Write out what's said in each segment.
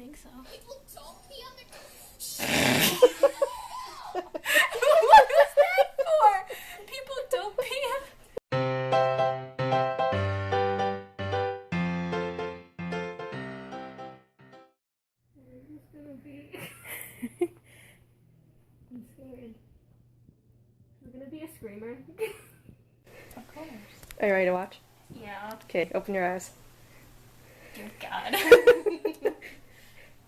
think so. People don't pee on What was that for? People don't pee on... What is this gonna be? I'm scared. Is it gonna be a screamer? Of course. Are you ready to watch? Yeah. Okay, open your eyes. Dear God.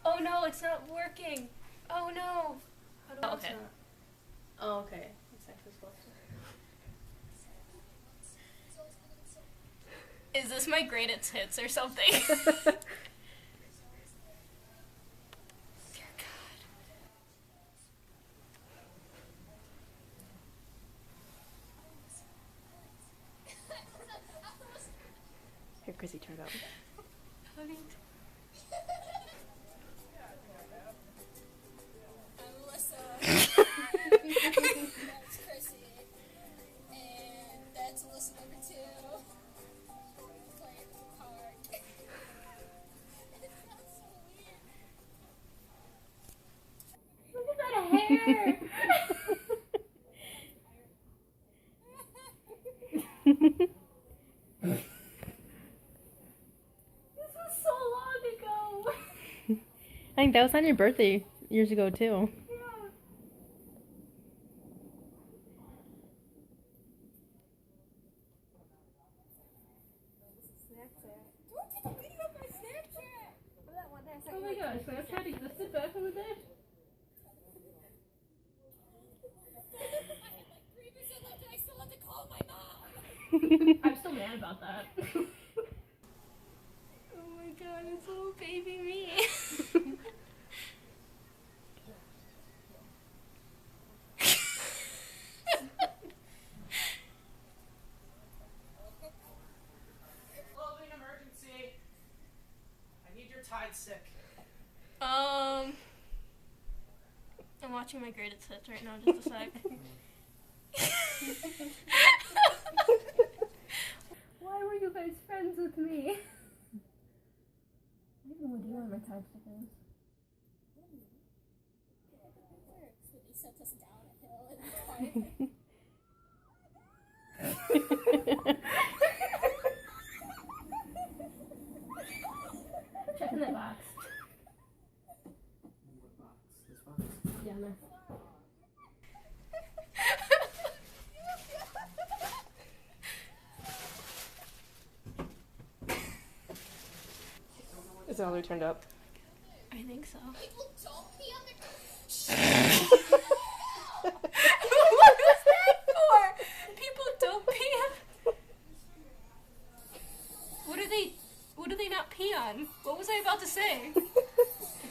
Oh no, it's not working. Oh no. How do I Okay. stop? Oh, okay. It's actually supposed to. Is this my greatest hits or something? Dear God. Here, Chrissy, turn it up. Honey. I'm Alyssa. That's Chrissy. And that's Alyssa number 2. Playing with the card. It sounds so weird. Look at that hair. This was so long ago. I think that was on your birthday years ago, too. Yeah. Don't take a video of my Snapchat. Or that one there. Oh my gosh, Snapchat existed back in the day? I had like 3% left and I still had to call my mom. I'm still mad about that. Oh my god, it's little baby me. Clothing emergency. I need your Tide stick. I'm watching my greatest hits right now, just a sec. Why were you guys friends with me? I have no idea where my time stick is. So they sent us down a hill and Check in that box. What box? This box? Yeah, no. Is it all the way turned up? I think so. people don't pee on their What was that for? People don't pee on... What do they not pee on? What was I about to say?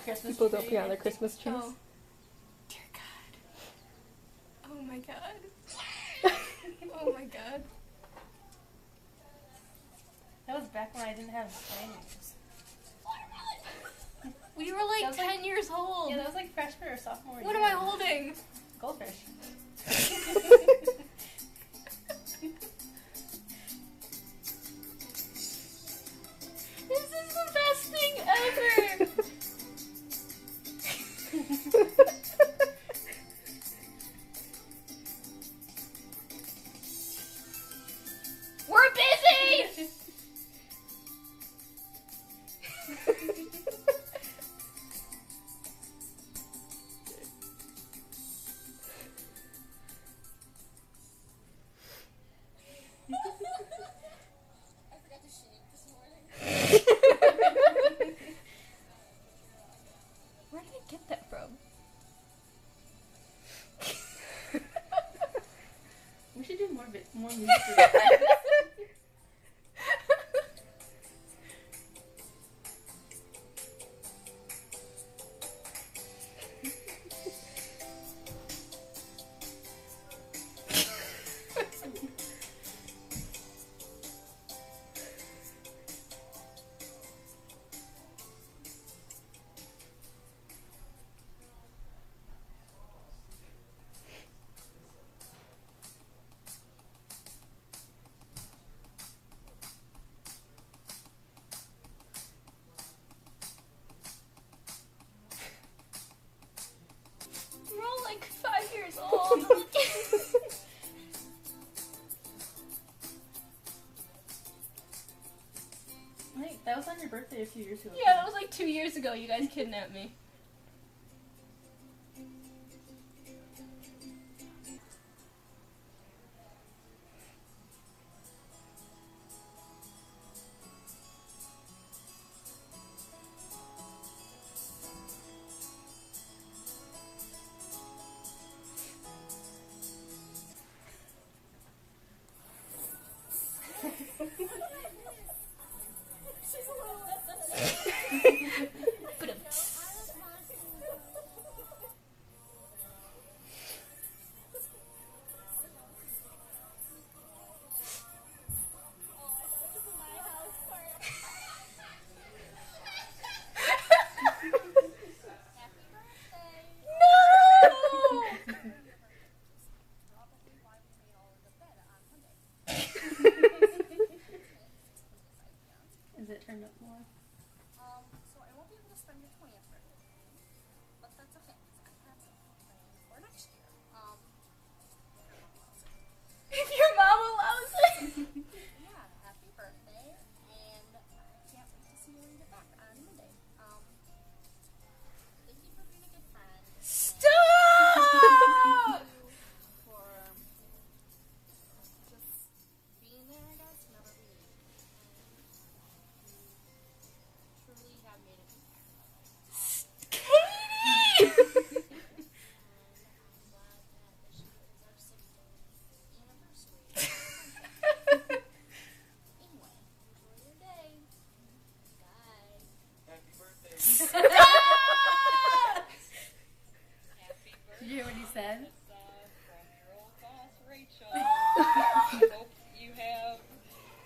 Christmas People don't pee on their Christmas trees. Oh. Dear God. Oh my God. Oh my God. That was back when I didn't have Spanish. We were like That was 10 years old. Yeah, that was like freshman or sophomore year. What am I holding? Goldfish. This is the best thing ever. We're busy. I forgot to shave this morning. Where did I get that from? We should do more music. or 2 years ago. Yeah, that was like 2 years ago. You guys kidnapped me. Is it turned up more? So I won't be able to spend your 20th birthday with you, but that's okay. I have plans for next year. If your mom allows it. Yeah, happy birthday, and I can't wait to see you when you get back on Monday. Thank you for being a good friend. Stop! For just being there, I guess, whenever we need. Truly have made an impact. Katie! I'm glad that this year is our 60th anniversary. Anyway, enjoy your day. Bye. Happy birthday. Did you hear what he said? From your old boss, Rachel. Hope you have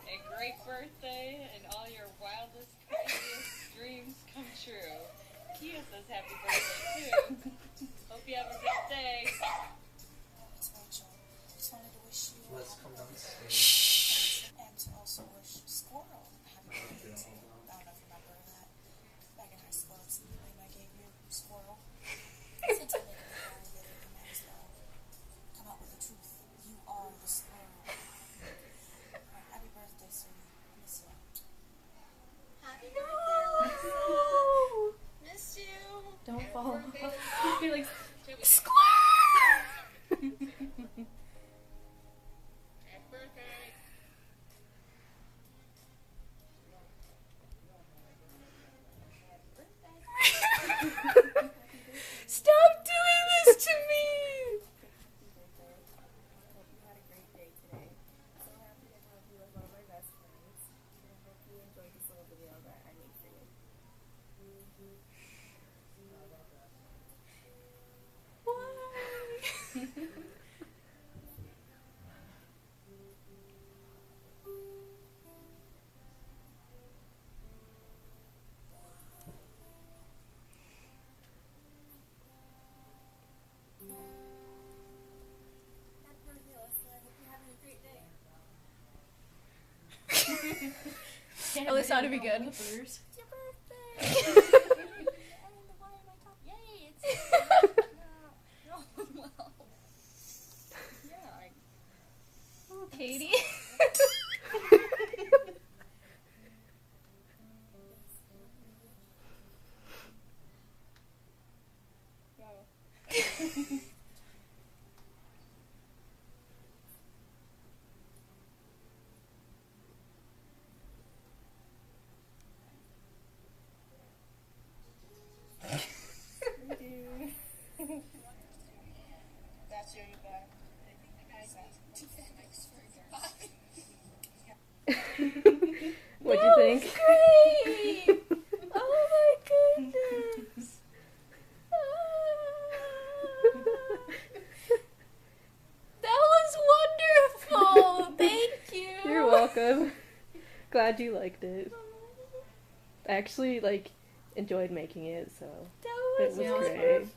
a great birthday and all your wildest, craziest dreams come true. Kia says happy birthday too. Hope you have a good day. It's Rachel. Just wanted to wish you Let's come downstairs. and to also wish Squirrel happy birthday. I don't know if you remember that. Back in high school, that's the name I gave you, Squirrel. Since I made it before I did it, you might as well come out with the truth. You are the squirrel. Happy birthday, sweetie. Miss you. Happy birthday, Alexa. Miss you. Don't fall off. You're like, Happy birthday. Stop doing this to me! Hope you had a great day today. So happy to have you as one of my best friends. And I hope you enjoyed this little video that I made for you. Happy birthday, Alyssa. I hope you're having a great day. At least that'd be good. It's your birthday! And why am I talking? Yay! It's no, well. Yeah, Katie? That's your back. what'd you think? Great! Oh my goodness! That was wonderful! Thank you! You're welcome. Glad you liked it. I actually enjoyed making it, so That was It was wonderful. great.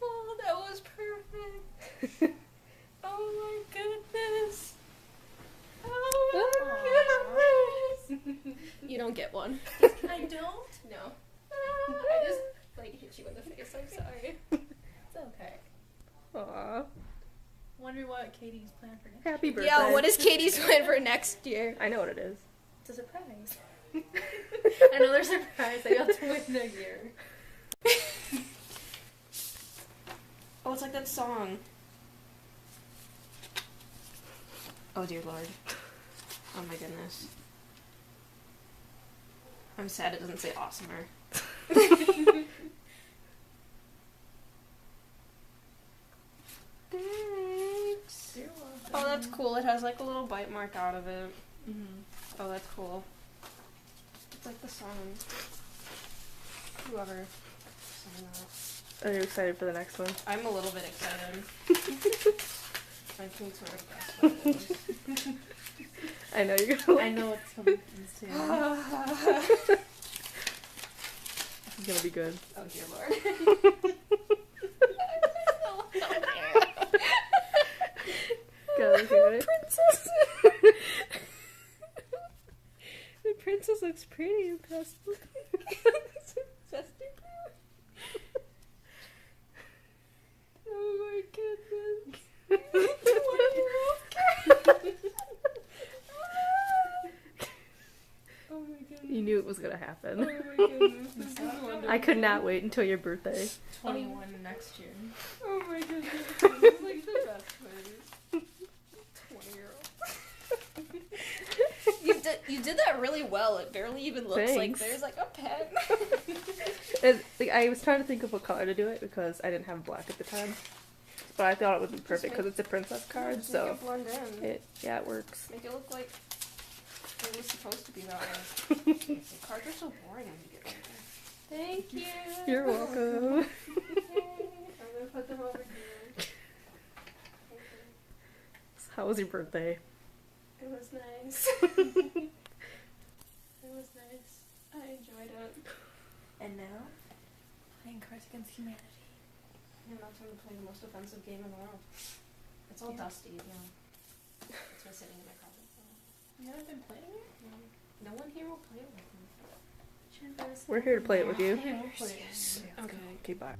That was perfect. Oh my goodness. Oh my goodness. You don't get one. I don't? No. I just hit you in the face. I'm sorry. It's okay. Aw. Wonder what Katie's plan for next Happy year. birthday. Yeah, what is Katie's plan for next year? I know what it is. It's a surprise. Another surprise. I got to win a year. Oh, it's like that song. Oh dear lord. Oh my goodness. I'm sad it doesn't say awesomer. Thanks. You're welcome. Oh, that's cool. It has like a little bite mark out of it. Mm-hmm. Oh, that's cool. It's like the song. Whoever sang that. Are you excited for the next one? I'm a little bit excited. I can sort of guess what it is. I know you're gonna I like know what's coming soon. It's gonna be good. Oh dear lord. Gotta hear it. Princess. The princess looks pretty in pastel. Oh my goodness. Oh my goodness. You knew it was gonna happen. Oh my goodness. This is wonderful. I could not wait until your birthday. 21 next year. Oh my goodness. This is like the best place. 20-year-old. You did that really well. It barely even looks like Thanks. there's like a pen. Like, I was trying to think of what color to do it because I didn't have black at the time. But I thought it would be perfect because it's a princess card, Just so make it blend in. it works. Make it look like it was supposed to be that way. The cards are so boring when you get older. Thank you. You're welcome. I'm gonna put them over here. How was your birthday? It was nice. It was nice. I enjoyed it. And now, playing Cards Against Humanity. And that's when we play the most offensive game in the world. It's all dusty, you know. It's been sitting in my closet. You haven't been playing it? No one here will play it with me. We're here to play it with you. Yeah, we'll play it. Okay. Okay, bye.